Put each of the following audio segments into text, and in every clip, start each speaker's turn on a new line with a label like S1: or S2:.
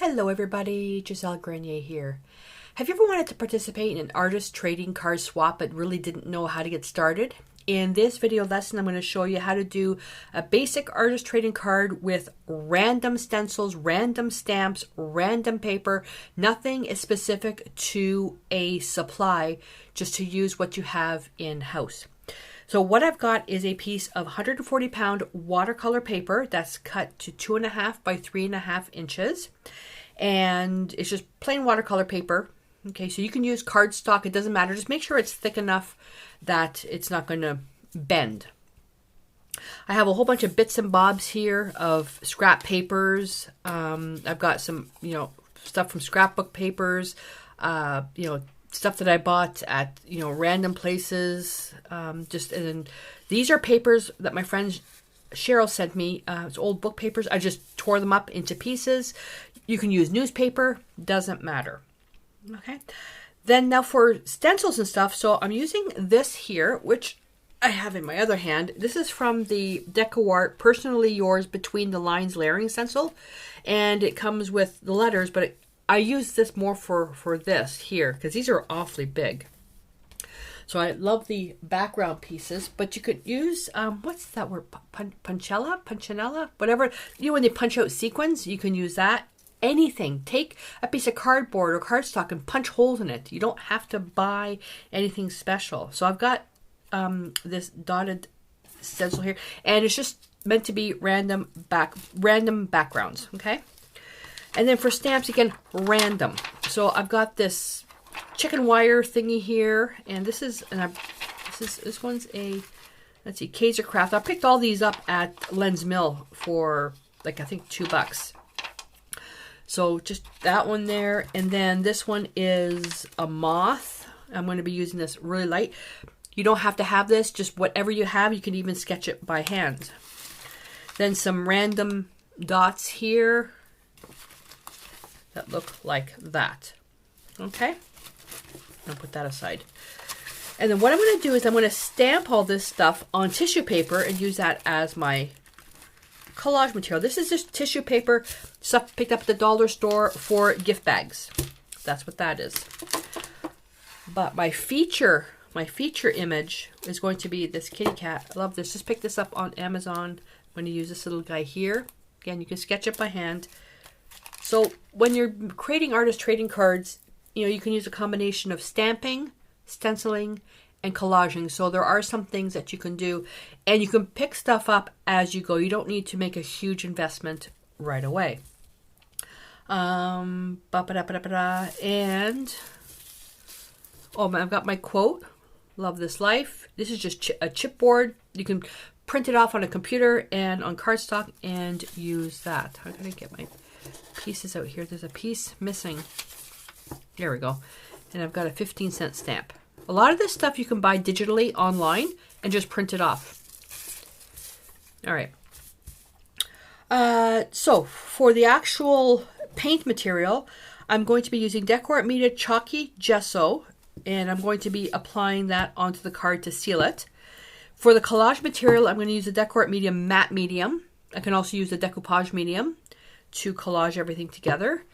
S1: Hello everybody, Gisele Grenier here. Have you ever wanted to participate in an artist trading card swap but really didn't know how to get started? In this video lesson, I'm going to show you how to do a basic artist trading card with random stencils, random stamps, random paper. Nothing is specific to a supply, just to use what you have in-house. So what I've got is a piece of 140 pound watercolor paper that's cut to 2.5 by 3.5 inches. And it's just plain watercolor paper. Okay, so you can use cardstock, it doesn't matter. Just make sure it's thick enough that it's not going to bend. I have a whole bunch of bits and bobs here of scrap papers. I've got some, stuff from scrapbook papers, stuff that I bought at, random places. And these are papers that my friend Cheryl sent me. It's old book papers. I just tore them up into pieces. You can use newspaper, doesn't matter. Okay. Then now for stencils and stuff. So I'm using this here, which I have in my other hand. This is from the DecoArt Personally Yours Between the Lines layering stencil. And it comes with the letters, but I use this more for this here because these are awfully big. So I love the background pieces, but you could use, what's that word? Punchinella? Whatever. When they punch out sequins, you can use that. Anything. Take a piece of cardboard or cardstock and punch holes in it. You don't have to buy anything special. So I've got this dotted stencil here, and it's just meant to be random backgrounds. Okay. And then for stamps, again, random. So I've got this chicken wire thingy here, and this one's a, let's see, Kaiser Craft. I picked all these up at Len's Mill for I think $2. So just that one there, and then this one is a moth. I'm going to be using this really light. You don't have to have this, just whatever you have. You can even sketch it by hand. Then some random dots here that look like that. Okay, I'll put that aside. And then what I'm going to do is I'm going to stamp all this stuff on tissue paper and use that as my collage material. This is just tissue paper, stuff picked up at the dollar store for gift bags. That's what that is. But my feature image is going to be this kitty cat. I love this. Just pick this up on Amazon. I'm going to use this little guy here. Again, you can sketch it by hand. So when you're creating artist trading cards, you can use a combination of stamping, stenciling, and collaging. So there are some things that you can do, and you can pick stuff up as you go. You don't need to make a huge investment right away. And I've got my quote, "Love this life." This is just a chipboard. You can print it off on a computer and on cardstock and use that. I'm gonna get my pieces out here. There's a piece missing. There we go. And I've got a 15-cent stamp. A lot of this stuff you can buy digitally online and just print it off. All right. So for the actual paint material, I'm going to be using DecoArt Media Chalky Gesso, and I'm going to be applying that onto the card to seal it. For the collage material, I'm going to use the DecoArt Media Matte Medium. I can also use the Decoupage Medium to collage everything together.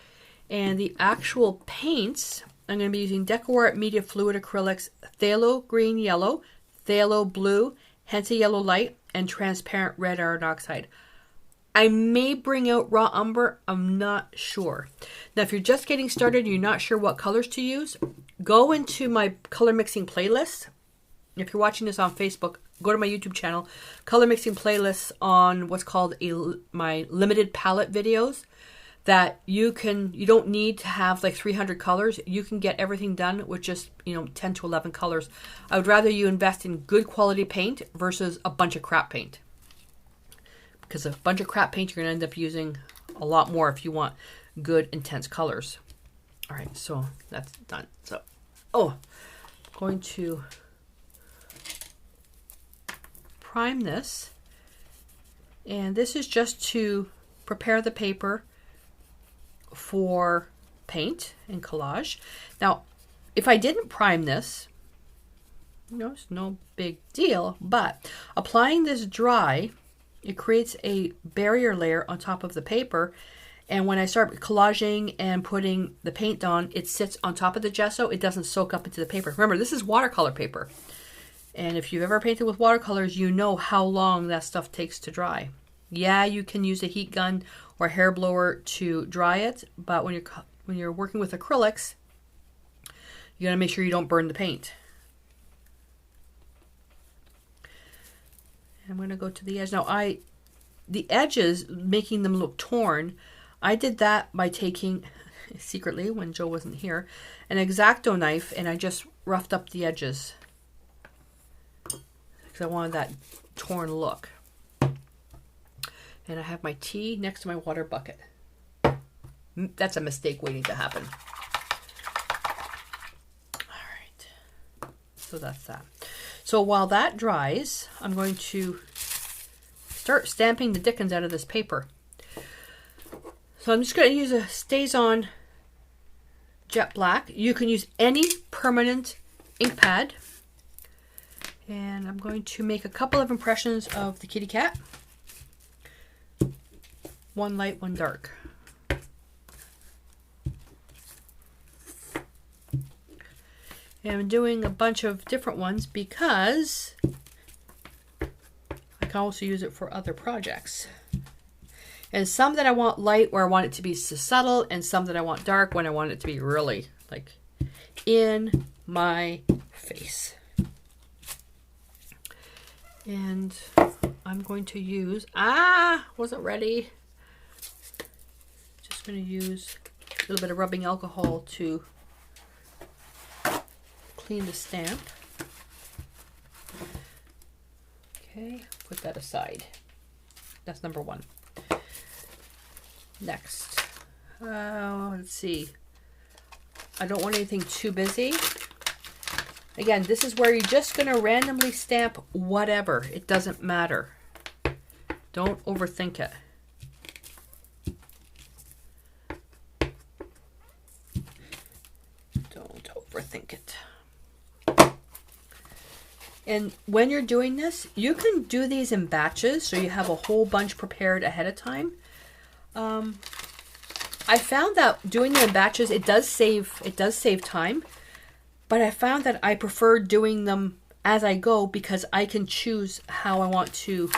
S1: And the actual paints, I'm going to be using DecoArt Media Fluid Acrylics, Phthalo Green Yellow, Phthalo Blue, Hensa Yellow Light, and Transparent Red Iron Oxide. I may bring out Raw Umber, I'm not sure. Now, if you're just getting started and you're not sure what colors to use, go into my color mixing playlist. If you're watching this on Facebook, go to my YouTube channel, color mixing playlists on what's called my limited palette videos. That you don't need to have 300 colors. You can get everything done with just 10 to 11 colors. I would rather you invest in good quality paint versus a bunch of crap paint, because a bunch of crap paint, you're going to end up using a lot more if you want good intense colors. All right, so that's done. So I'm going to prime this, and this is just to prepare the paper for paint and collage. Now, if I didn't prime this, it's no big deal, but applying this dry, it creates a barrier layer on top of the paper, And when I start collaging and putting the paint on, it sits on top of the gesso. It doesn't soak up into the paper. Remember, this is watercolor paper. And if you've ever painted with watercolors, you know how long that stuff takes to dry. Yeah, you can use a heat gun or a hair blower to dry it, but when you're working with acrylics, you gotta make sure you don't burn the paint. I'm gonna go to the edge. Now the edges, making them look torn, I did that by taking, secretly when Joe wasn't here, an X-Acto knife, and I just roughed up the edges because I wanted that torn look. And I have my tea next to my water bucket. That's a mistake waiting to happen. All right, so that's that. So while that dries, I'm going to start stamping the dickens out of this paper. So I'm just going to use a StazOn Jet Black. You can use any permanent ink pad. And I'm going to make a couple of impressions of the kitty cat. One light, one dark. And I'm doing a bunch of different ones because I can also use it for other projects. And some that I want light where I want it to be subtle, and some that I want dark when I want it to be really like in my face. And I'm going to use, wasn't ready. Just going to use a little bit of rubbing alcohol to clean the stamp. Okay, put that aside. That's number one. Next, let's see. I don't want anything too busy. Again, this is where you're just going to randomly stamp whatever. It doesn't matter. Don't overthink it. Don't overthink it. And when you're doing this, you can do these in batches, so you have a whole bunch prepared ahead of time. I found that doing them in batches, it does save time, but I found that I prefer doing them as I go because I can choose how I want to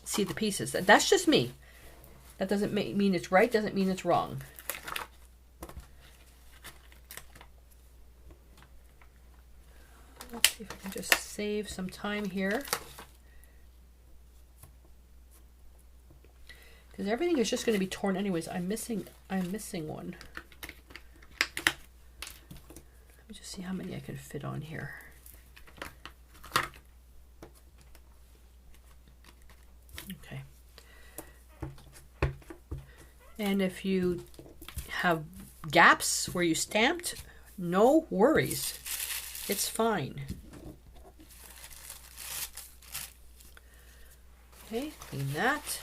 S1: see the pieces. That's just me. That doesn't mean it's right, doesn't mean it's wrong. Let's see if I can just save some time here. Because everything is just going to be torn anyways. I'm missing one. Let me just see how many I can fit on here. Okay. And if you have gaps where you stamped, no worries. It's fine. Okay, clean that.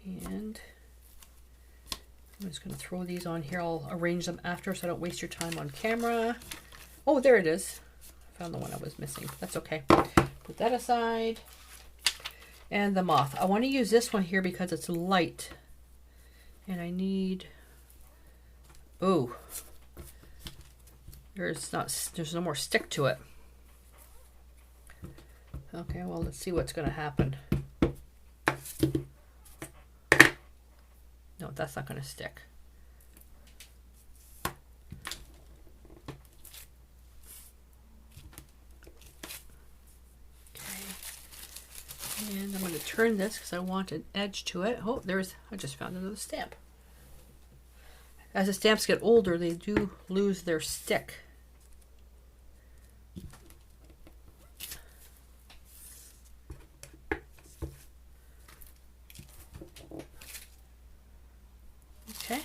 S1: And I'm just going to throw these on here. I'll arrange them after so I don't waste your time on camera. Oh, there it is. I found the one I was missing. That's okay. Put that aside. And the moth. I want to use this one here because it's light. And I need... Oh. There's no more stick to it. Okay, well, let's see what's going to happen. No, that's not going to stick. Okay. And I'm going to turn this because I want an edge to it. Oh, I just found another stamp. As the stamps get older, they do lose their stick. Okay.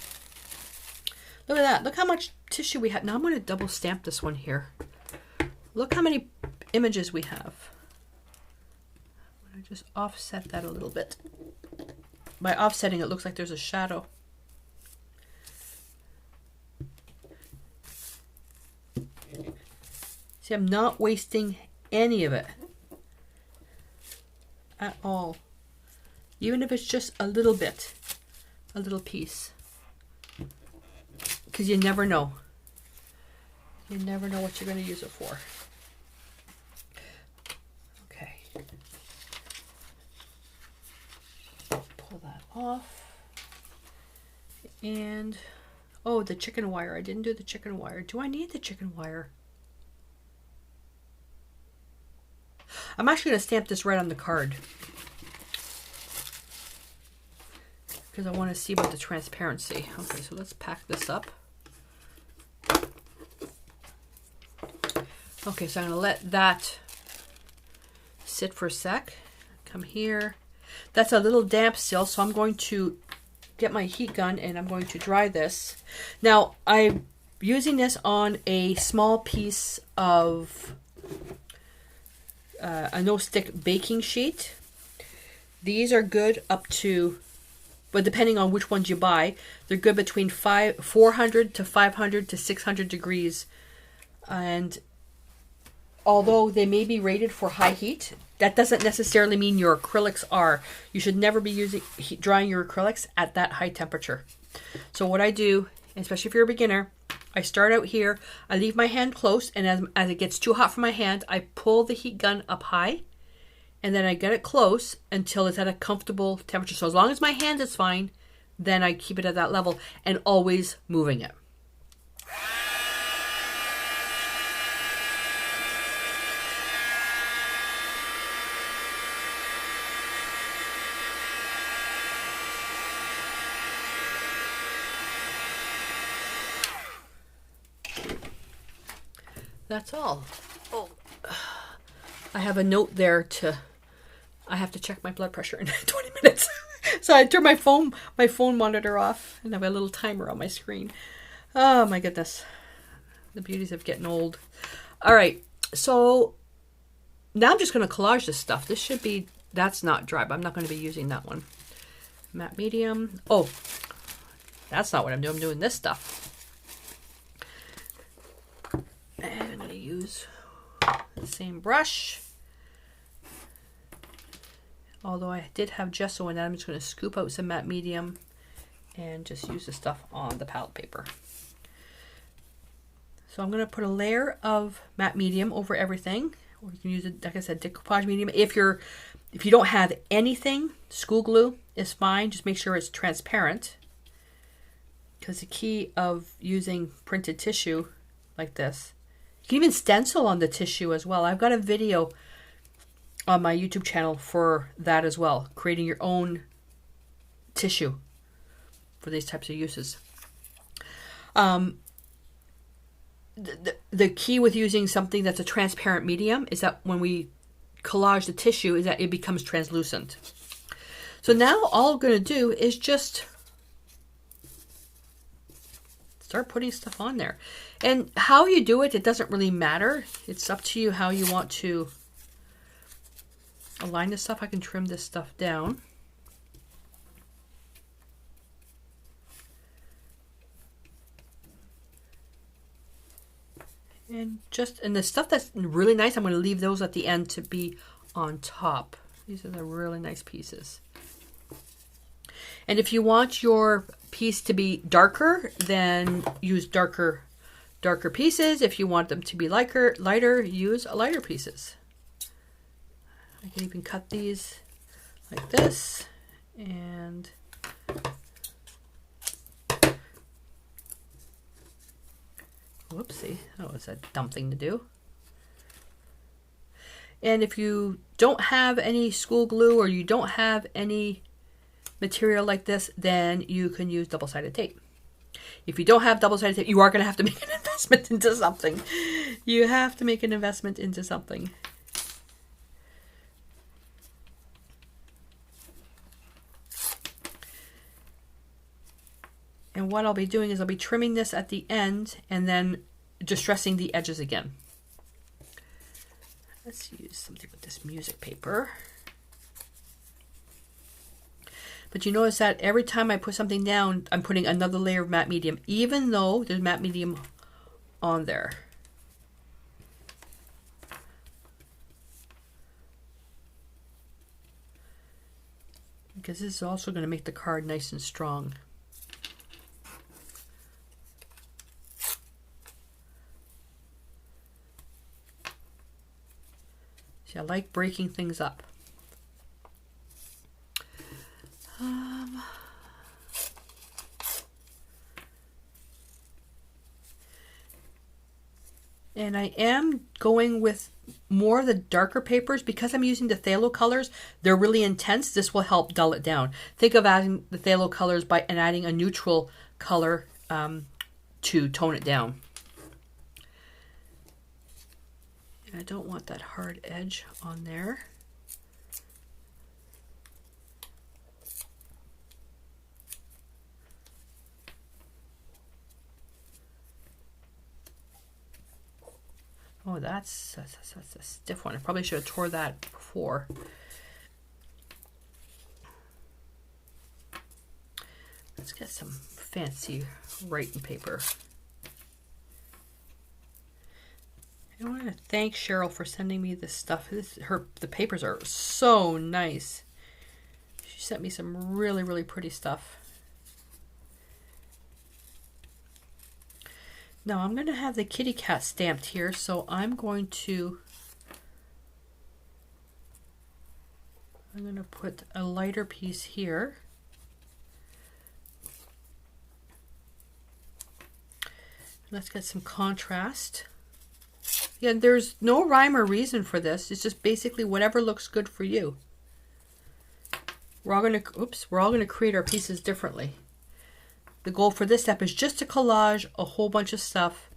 S1: Look at that. Look how much tissue we have. Now I'm going to double stamp this one here. Look how many images we have. I'm going to just offset that a little bit. By offsetting, it looks like there's a shadow. See, I'm not wasting any of it at all. even if it's just a little bit, a little piece, because you never know. You never know what you're going to use it for. Okay. Pull that off. And, oh, the chicken wire. I didn't do the chicken wire. Do I need the chicken wire? I'm actually going to stamp this right on the card, because I want to see about the transparency. Okay, so let's pack this up. Okay, so I'm going to let that sit for a sec. Come here. That's a little damp still, so I'm going to get my heat gun and I'm going to dry this. Now, I'm using this on a small piece of a no-stick baking sheet. These are good up to, but depending on which ones you buy, they're good between 400 to 500 to 600 degrees. And although they may be rated for high heat, that doesn't necessarily mean your acrylics are. You should never be drying your acrylics at that high temperature. So what I do, especially if you're a beginner, I start out here, I leave my hand close, and as it gets too hot for my hand, I pull the heat gun up high, and then I get it close until it's at a comfortable temperature. So as long as my hand is fine, then I keep it at that level and always moving it. That's all. Oh, I have a note there I have to check my blood pressure in 20 minutes. So I turn my phone monitor off and have a little timer on my screen. Oh my goodness. The beauties of getting old. All right. So now I'm just going to collage this stuff. This should be, that's not dry, but I'm not going to be using that one. Matte medium. Oh, that's not what I'm doing. I'm doing this stuff. And I'm going to use the same brush. Although I did have gesso in that, I'm just going to scoop out some matte medium and just use the stuff on the palette paper. So I'm going to put a layer of matte medium over everything. Or you can use it, like I said, decoupage medium. If you don't have anything, school glue is fine. Just make sure it's transparent. Because the key of using printed tissue like this, you can even stencil on the tissue as well. I've got a video on my YouTube channel for that as well. Creating your own tissue for these types of uses. The key with using something that's a transparent medium is that when we collage the tissue is that it becomes translucent. So now all I'm going to do is just start putting stuff on there. And how you do it, it doesn't really matter. It's up to you how you want to align this stuff. I can trim this stuff down. And the stuff that's really nice, I'm going to leave those at the end to be on top. These are the really nice pieces. And if you want your piece to be darker, then use darker pieces. If you want them to be lighter, use lighter pieces. I can even cut these like this, and whoopsie, that was a dumb thing to do. And if you don't have any school glue or you don't have any material like this, then you can use double-sided tape. If you don't have double-sided tape, you are going to have to make an investment into something. You have to make an investment into something. And what I'll be doing is I'll be trimming this at the end and then distressing the edges again. Let's use something with this music paper. But you notice that every time I put something down, I'm putting another layer of matte medium, even though there's matte medium on there. because this is also going to make the card nice and strong. See, I like breaking things up. And I am going with more of the darker papers because I'm using the phthalo colors. They're really intense. This will help dull it down. Think of adding the phthalo colors and adding a neutral color to tone it down. And I don't want that hard edge on there. Oh, that's a stiff one. I probably should have tore that before. Let's get some fancy writing paper. I want to thank Cheryl for sending me this stuff. The papers are so nice. She sent me some really, really pretty stuff. Now I'm going to have the kitty cat stamped here, so I'm going to put a lighter piece here. Let's get some contrast. Yeah, there's no rhyme or reason for this. It's just basically whatever looks good for you. We're all going to create our pieces differently. The goal for this step is just to collage a whole bunch of stuff.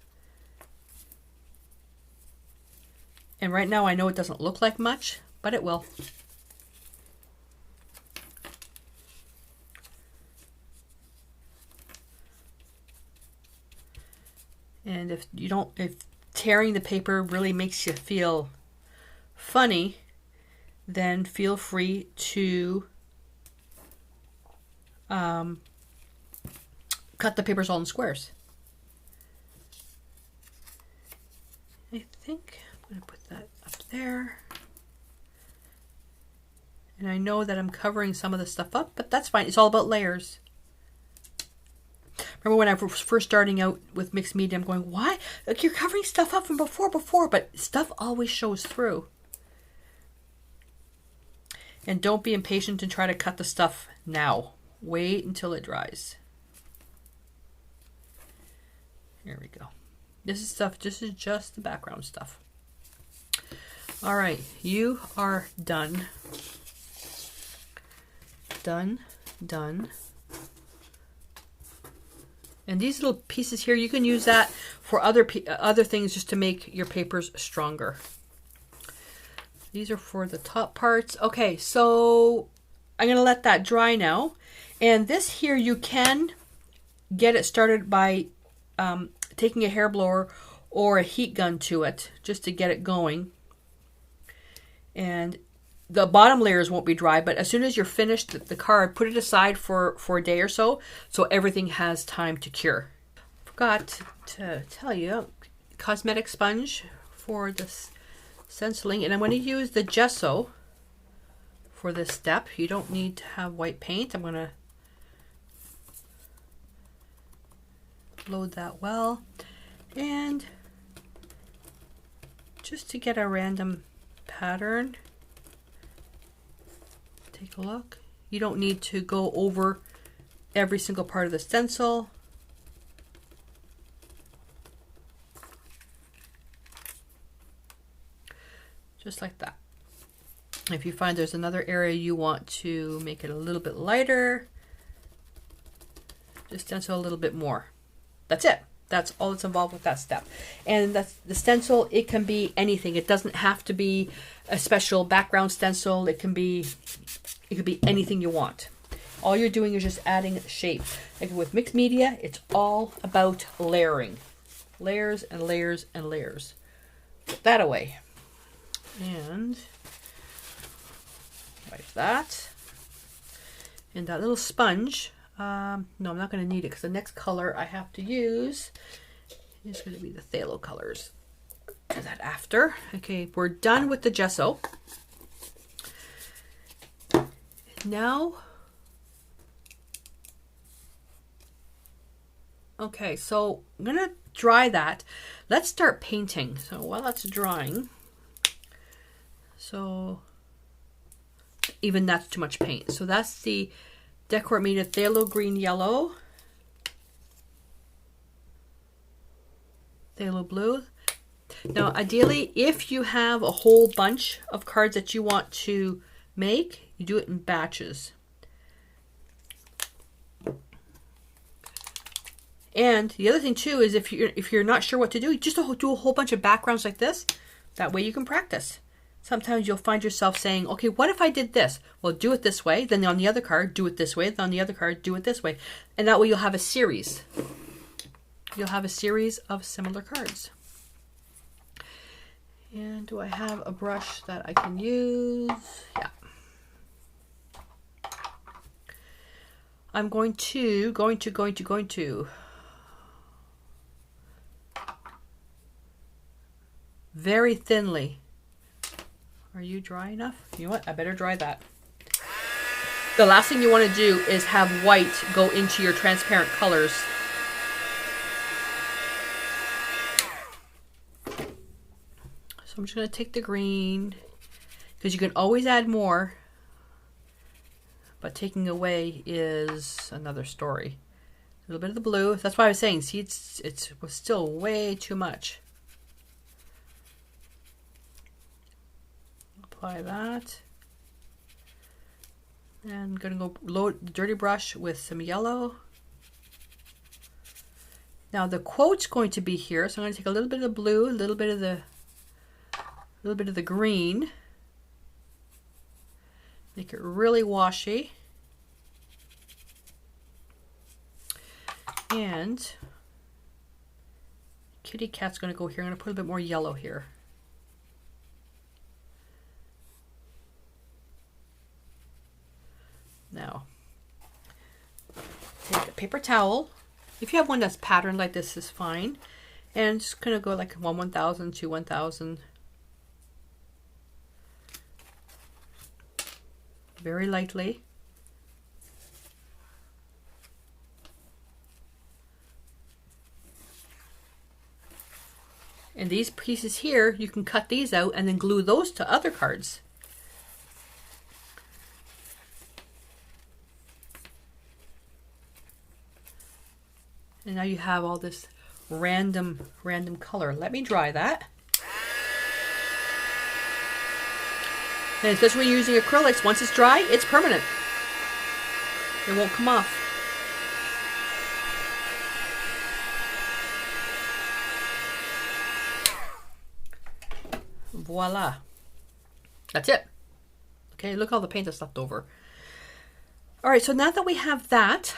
S1: And right now I know it doesn't look like much, but it will. And if tearing the paper really makes you feel funny, then feel free to cut the papers all in squares. I think I'm going to put that up there. And I know that I'm covering some of the stuff up, but that's fine. It's all about layers. Remember when I was first starting out with mixed media, I'm going, why? Like, you're covering stuff up from before, but stuff always shows through. And don't be impatient and try to cut the stuff now. Wait until it dries. Here we go. This is just the background stuff. All right, you are done. Done. And these little pieces here, you can use that for other things just to make your papers stronger. These are for the top parts. Okay, so I'm going to let that dry now. And this here, you can get it started by taking a hair blower or a heat gun to it just to get it going. And the bottom layers won't be dry, but as soon as you're finished the card, put it aside for a day or so everything has time to cure. Forgot to tell you, cosmetic sponge for this stenciling, and I'm going to use the gesso for this step. You don't need to have white paint. I'm going to load that well, and just to get a random pattern, take a look. You don't need to go over every single part of the stencil. Just like that. If you find there's another area you want to make it a little bit lighter, just stencil a little bit more. That's it. That's all that's involved with that step. And that's the stencil. It can be anything. It doesn't have to be a special background stencil. It could be anything you want. All you're doing is just adding shape. Like with mixed media, it's all about layering. Layers and layers and layers. Put that away. And wipe that. And that little sponge. No, I'm not going to need it because the next color I have to use is going to be the phthalo colors. And that after. Okay, we're done with the gesso. Now Okay, so I'm gonna dry that. Let's start painting. So while that's drying, so even that's too much paint. So that's the Decor Media Phthalo Green Yellow, Phthalo Blue. Now, ideally, if you have a whole bunch of cards that you want to make, you do it in batches. And the other thing too is if you're not sure what to do, just do a whole bunch of backgrounds like this. That way you can practice. Sometimes you'll find yourself saying, okay, what if I did this? Well, do it this way. Then on the other card, do it this way. Then on the other card, do it this way. And that way you'll have a series. You'll have a series of similar cards. And do I have a brush that I can use? Yeah. I'm going to very thinly. Are you dry enough? You know what? I better dry that. The last thing you want to do is have white go into your transparent colors. So I'm just going to take the green, because you can always add more, but taking away is another story. A little bit of the blue. That's why I was saying, see, it was still way too much. Apply that. And I'm going to go load the dirty brush with some yellow. Now the quote's going to be here, so I'm going to take a little bit of the blue, a little bit of the green. Make it really washy. And kitty cat's going to go here. I'm going to put a bit more yellow here. Now, take a paper towel. If you have one that's patterned like this is fine. And just going to go like 1/1000 to 1,000. Very lightly. And these pieces here, you can cut these out and then glue those to other cards. And now you have all this random color. Let me dry that. And especially when you're using acrylics, once it's dry, it's permanent. It won't come off. Voila. That's it. Okay, look at all the paint that's left over. All right, so now that we have that,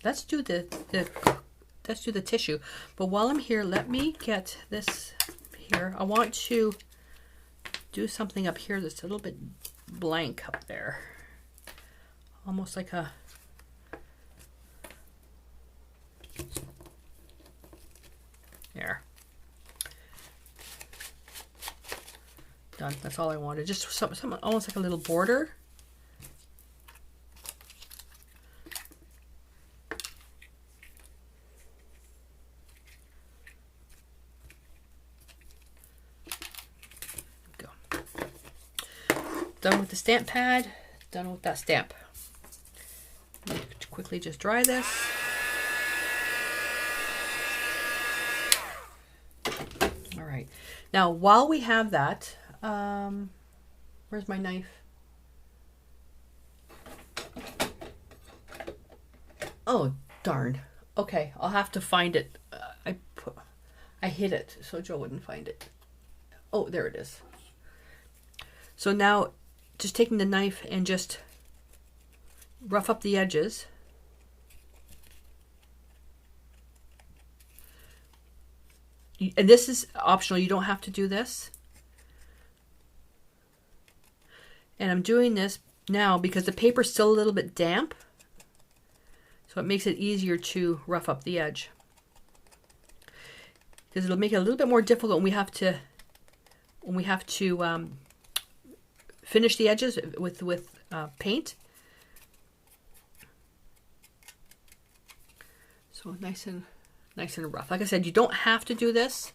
S1: let's do the tissue. But while I'm here, let me get this here. I want to do something up here that's a little bit blank up there. Almost like a there. Done. That's all I wanted. Just some almost like a little border. Go. Done with the stamp pad. Done with that stamp. Quickly just dry this. All right. Now, while we have that, where's my knife? Oh, darn. Okay, I'll have to find it. I hid it so Joe wouldn't find it. Oh, there it is. So now, just taking the knife and just rough up the edges. And this is optional. You don't have to do this. And I'm doing this now because the paper's still a little bit damp. So it makes it easier to rough up the edge. Because it'll make it a little bit more difficult when we have to finish the edges with paint. So nice and rough. Like I said, you don't have to do this.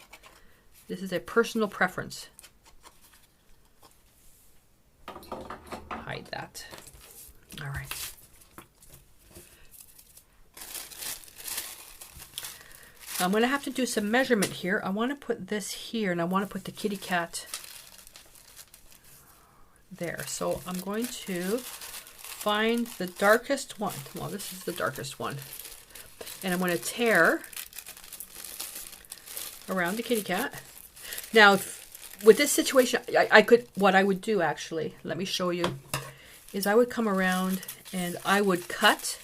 S1: This is a personal preference. Hide that. All right. I'm going to have to do some measurement here. I want to put this here, and I want to put the kitty cat there. So I'm going to find the darkest one. Well, this is the darkest one. And I'm going to tear around the kitty cat. Now, with this situation, what I would do actually, let me show you, is I would come around and I would cut.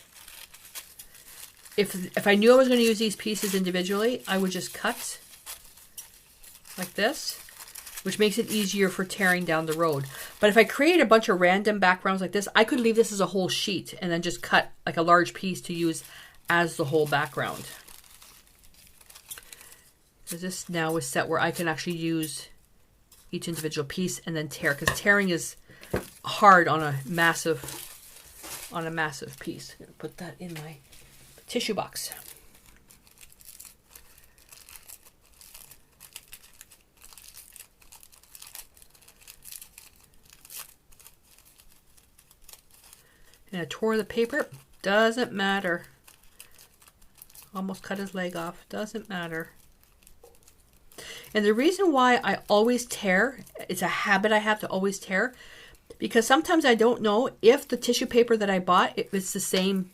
S1: If I knew I was going to use these pieces individually, I would just cut like this, which makes it easier for tearing down the road. But if I create a bunch of random backgrounds like this, I could leave this as a whole sheet and then just cut like a large piece to use as the whole background. So this now is set where I can actually use each individual piece and then tear, because tearing is hard on a massive piece. I'm gonna put that in my tissue box. And I tore the paper. Doesn't matter. Almost cut his leg off. Doesn't matter. And the reason why I always tear, it's a habit I have to always tear, because sometimes I don't know if the tissue paper that I bought, if it's the same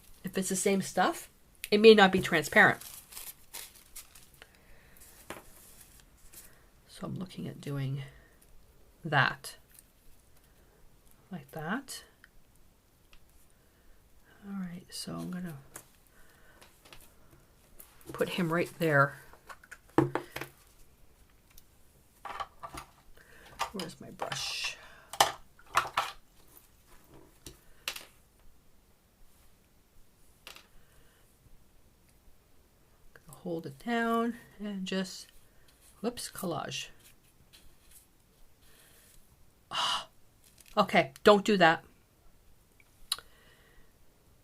S1: stuff, it may not be transparent. So I'm looking at doing that. Like that. All right, so I'm gonna put him right there. Where's my brush? Hold it down and just, whoops, collage. Oh, okay, don't do that.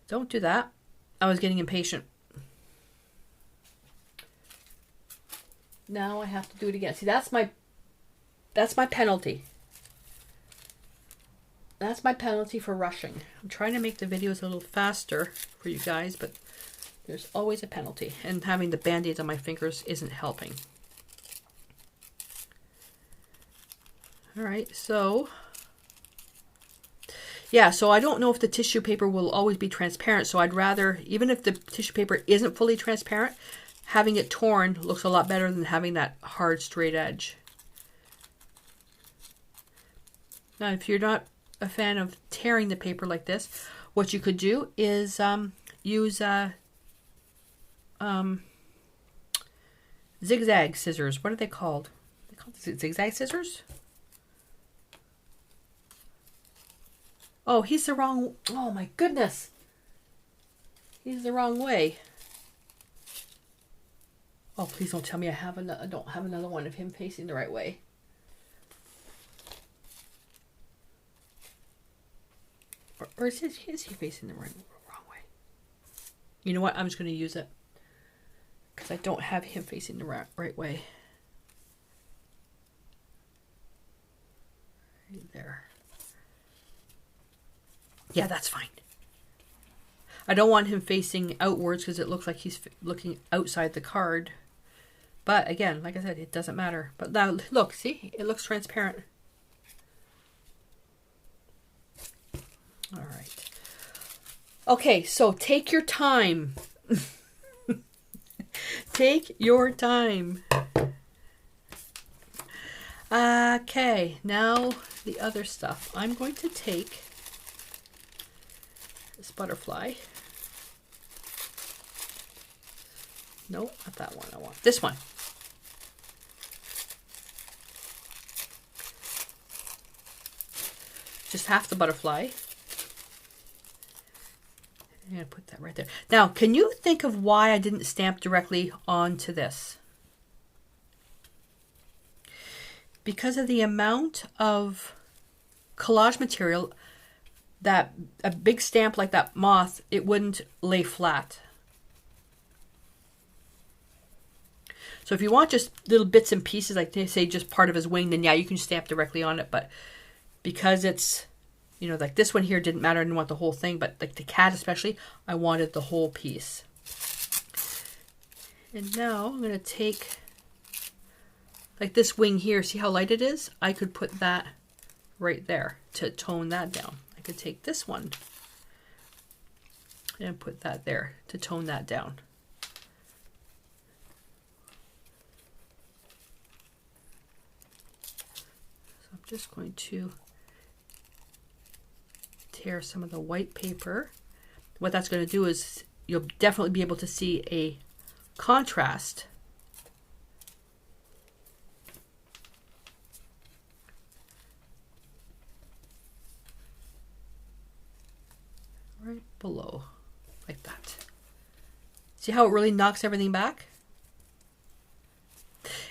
S1: Don't do that. I was getting impatient. Now I have to do it again. See, that's my penalty. That's my penalty for rushing. I'm trying to make the videos a little faster for you guys, but there's always a penalty. And having the band-aids on my fingers isn't helping. All right, so yeah, so I don't know if the tissue paper will always be transparent, so I'd rather, even if the tissue paper isn't fully transparent, having it torn looks a lot better than having that hard straight edge. Now, if you're not a fan of tearing the paper like this, what you could do is use zigzag scissors. What are they called? They called zigzag scissors? Oh, he's the wrong. Oh my goodness. He's the wrong way. Oh, please don't tell me I don't have another one of him facing the right way. Or is he facing the wrong way? You know what? I'm just going to use it, because I don't have him facing the right way. Right there. Yeah, that's fine. I don't want him facing outwards because it looks like he's looking outside the card. But again, like I said, it doesn't matter. But now, look, see? It looks transparent. All right. Okay, so take your time. Take your time. Okay, now the other stuff. I'm going to take this butterfly. No, not that one. I want this one. Just half the butterfly. I'm going to put that right there. Now, can you think of why I didn't stamp directly onto this? Because of the amount of collage material that a big stamp like that moth, it wouldn't lay flat. So if you want just little bits and pieces, like they say just part of his wing, then yeah, you can stamp directly on it. But because it's, you know, like this one here didn't matter, I didn't want the whole thing, but like the cat especially, I wanted the whole piece. And now I'm going to take, like this wing here, see how light it is? I could put that right there to tone that down. I could take this one and put that there to tone that down. So I'm just going to tear some of the white paper. What that's going to do is you'll definitely be able to see a contrast right below, like that. See how it really knocks everything back?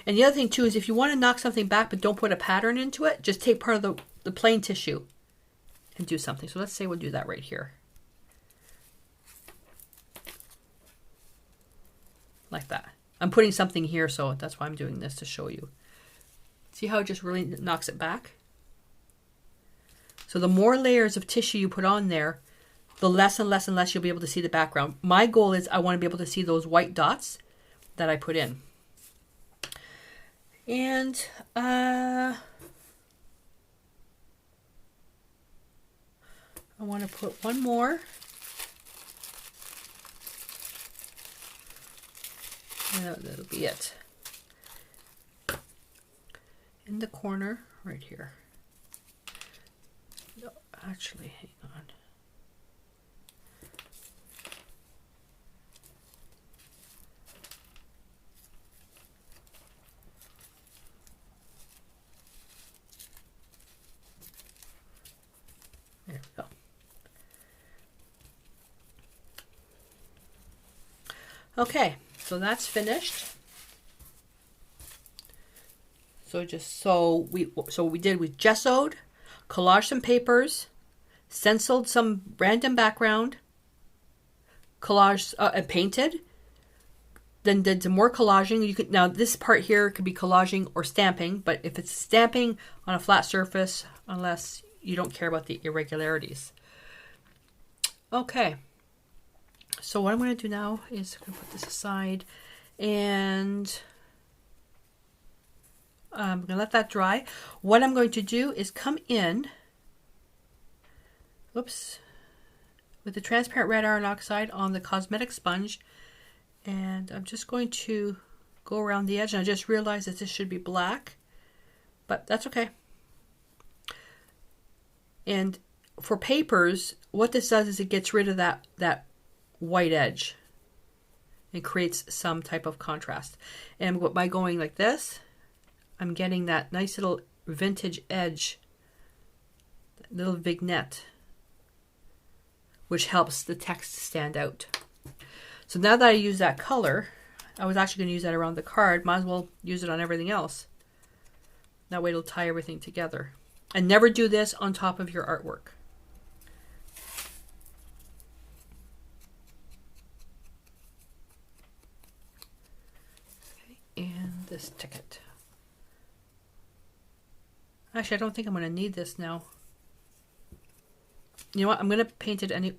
S1: And the other thing too is if you want to knock something back but don't put a pattern into it, just take part of the plain tissue and do something. So let's say we'll do that right here. Like that. I'm putting something here, so that's why I'm doing this, to show you. See how it just really knocks it back? So the more layers of tissue you put on there, the less and less and less you'll be able to see the background. My goal is I want to be able to see those white dots that I put in. And I want to put one more. And that'll be it. In the corner right here. No, actually, hang on. There we go. Okay, so that's finished. So what we did, we gessoed, collaged some papers, stenciled some random background, collaged and painted. Then did some more collaging. You could, now this part here could be collaging or stamping, but if it's stamping on a flat surface, unless you don't care about the irregularities. Okay. So what I'm going to do now is I'm going to put this aside, and I'm going to let that dry. What I'm going to do is come in, oops, with the transparent red iron oxide on the cosmetic sponge, and I'm just going to go around the edge. And I just realized that this should be black, but that's okay. And for papers, what this does is it gets rid of that white edge and creates some type of contrast. And by going like this, I'm getting that nice little vintage edge, that little vignette, which helps the text stand out. So now that I use that color, I was actually going to use that around the card, might as well use it on everything else. That way it'll tie everything together. And never do this on top of your artwork. Okay, and this ticket. Actually, I don't think I'm going to need this now. You know what? I'm going to paint it any...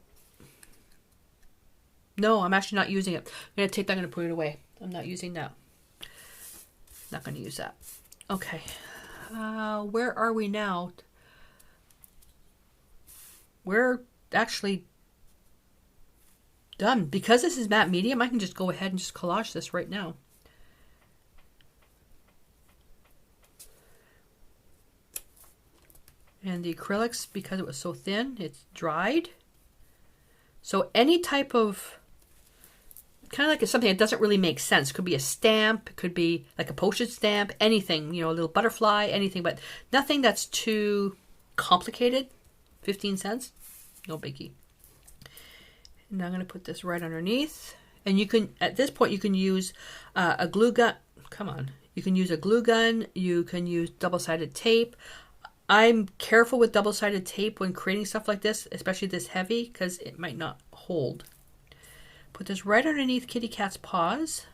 S1: No, I'm actually not using it. I'm going to take that, I'm going to put it away. I'm not using that. Not going to use that. Okay. Where are we now? We're actually done. Because this is matte medium, I can just go ahead and just collage this right now. And the acrylics, because it was so thin, it's dried. So any type of, kind of like something that doesn't really make sense. Could be a stamp, it could be like a postage stamp, anything, you know, a little butterfly, anything, but nothing that's too complicated. 15 cents, no biggie. And now I'm going to put this right underneath. And you can, at this point, you can use a glue gun. Come on. You can use a glue gun. You can use double-sided tape. I'm careful with double-sided tape when creating stuff like this, especially this heavy, because it might not hold. Put this right underneath Kitty Cat's paws.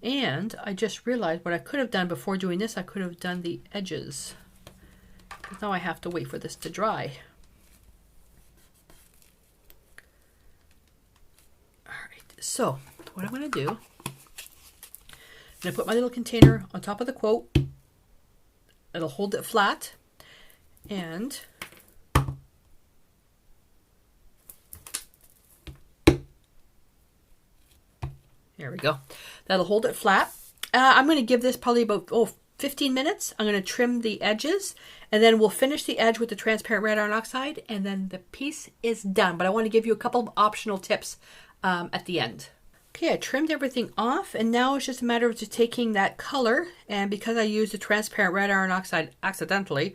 S1: And I just realized what I could have done before doing this, I could have done the edges. Because now I have to wait for this to dry. Alright, so what I'm going to do, I'm going to put my little container on top of the quote. It'll hold it flat. And there we go. That'll hold it flat. I'm going to give this probably about 15 minutes. I'm going to trim the edges, and then we'll finish the edge with the transparent red iron oxide, and then the piece is done. But I want to give you a couple of optional tips at the end. Okay, I trimmed everything off, and now it's just a matter of just taking that color, and because I used the transparent red iron oxide accidentally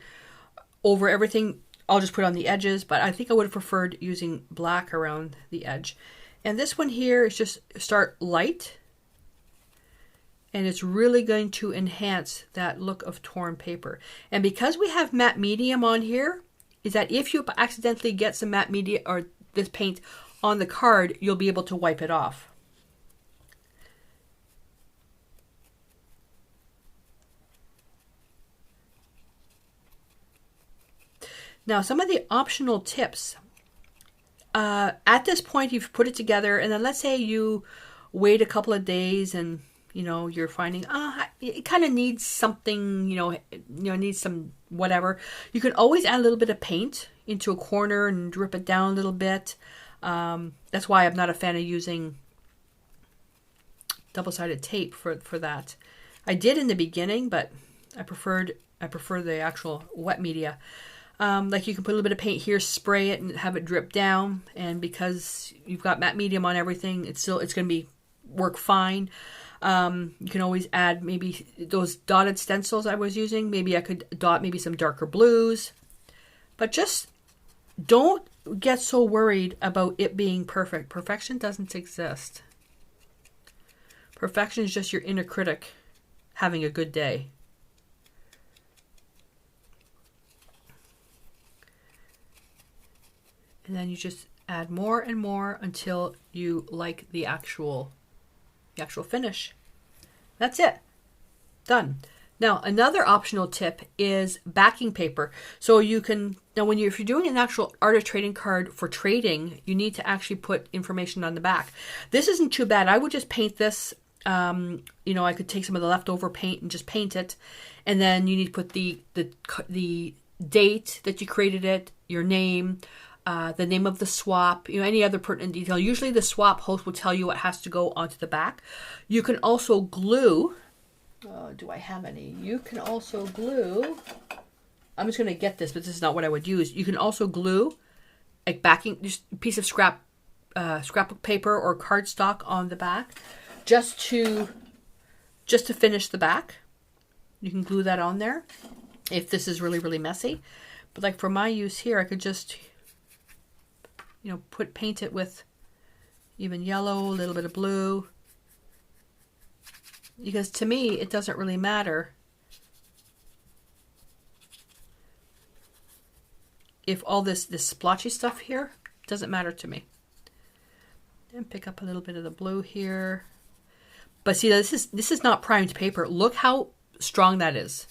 S1: over everything, I'll just put on the edges, but I think I would have preferred using black around the edge. And this one here is just start light, and it's really going to enhance that look of torn paper. And because we have matte medium on here, is that if you accidentally get some matte medium or this paint on the card, you'll be able to wipe it off. Now, some of the optional tips. At this point, you've put it together, and then let's say you wait a couple of days, and you're finding it kind of needs something, needs some whatever. You can always add a little bit of paint into a corner and drip it down a little bit. That's why I'm not a fan of using double-sided tape for that. I did in the beginning, but I prefer the actual wet media. Like you can put a little bit of paint here, spray it, and have it drip down. And because you've got matte medium on everything, it's going to work fine. You can always add maybe those dotted stencils I was using. Maybe I could dot maybe some darker blues. But just don't get so worried about it being perfect. Perfection doesn't exist. Perfection is just your inner critic having a good day. And then you just add more and more until you like the actual finish. That's it. Done. Now, another optional tip is backing paper. So you can, now if you're doing an actual artist trading card for trading, you need to actually put information on the back. This isn't too bad. I would just paint this. I could take some of the leftover paint and just paint it. And then you need to put the date that you created it, your name, the name of the swap, any other pertinent detail. Usually the swap host will tell you what has to go onto the back. You can also glue. Do I have any? You can also glue. I'm just going to get this, but this is not what I would use. You can also glue a backing, just a piece of scrapbook paper or cardstock on the back, just to finish the back. You can glue that on there if this is really, really messy. But like for my use here, I could just paint it with even yellow, a little bit of blue. Because to me, it doesn't really matter if all this splotchy stuff here doesn't matter to me. And pick up a little bit of the blue here. But see, this is not primed paper. Look how strong that is.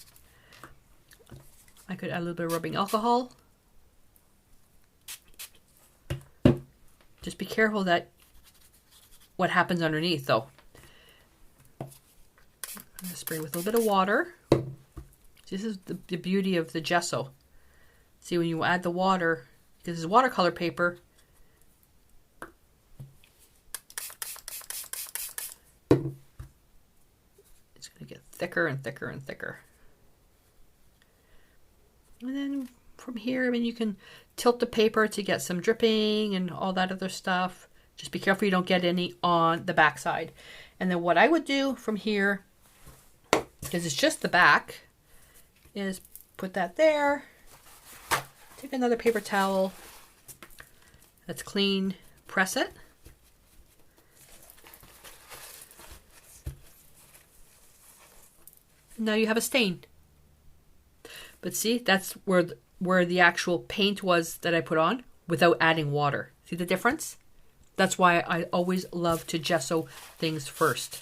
S1: I could add a little bit of rubbing alcohol. Just be careful that what happens underneath, though. I'm going to spray with a little bit of water. This is the beauty of the gesso. See, when you add the water, this is watercolor paper. It's going to get thicker and thicker and thicker. And then from here, you can tilt the paper to get some dripping and all that other stuff. Just be careful you don't get any on the back side. And then what I would do from here, because it's just the back, is put that there. Take another paper towel that's clean, press it. Now you have a stain. But see, that's where the actual paint was that I put on without adding water. See the difference? That's why I always love to gesso things first.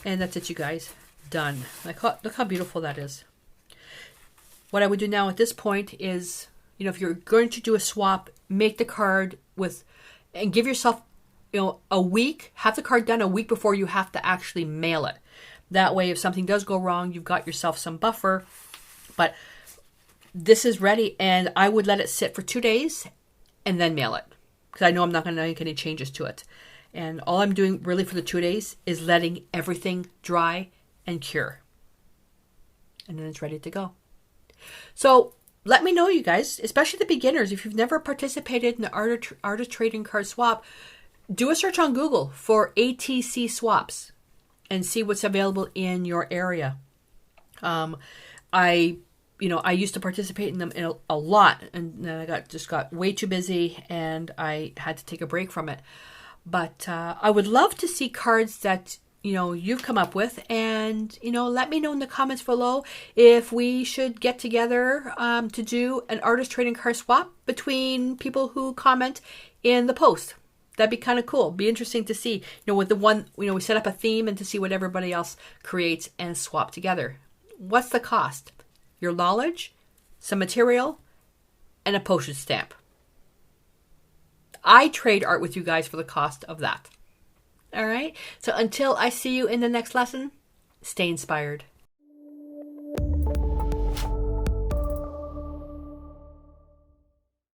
S1: And that's it, you guys. Done. Look how beautiful that is. What I would do now at this point is, you know, if you're going to do a swap, make the card and give yourself, you know, a week. Have the card done a week before you have to actually mail it. That way, if something does go wrong, you've got yourself some buffer. But this is ready, and I would let it sit for 2 days and then mail it, because I know I'm not going to make any changes to it. And all I'm doing really for the 2 days is letting everything dry and cure. And then it's ready to go. So let me know, you guys, especially the beginners, if you've never participated in the artist trading card swap, do a search on Google for ATC swaps and see what's available in your area. I used to participate in them a lot, and then I just got way too busy, and I had to take a break from it. But I would love to see cards that, you know, you've come up with, and, you know, let me know in the comments below if we should get together to do an artist trading card swap between people who comment in the post. That'd be kind of cool. Be interesting to see, you know, with the one, you know, we set up a theme and to see what everybody else creates and swap together. What's the cost? Your knowledge, some material, and a postage stamp. I trade art with you guys for the cost of that. All right? So until I see you in the next lesson, stay inspired.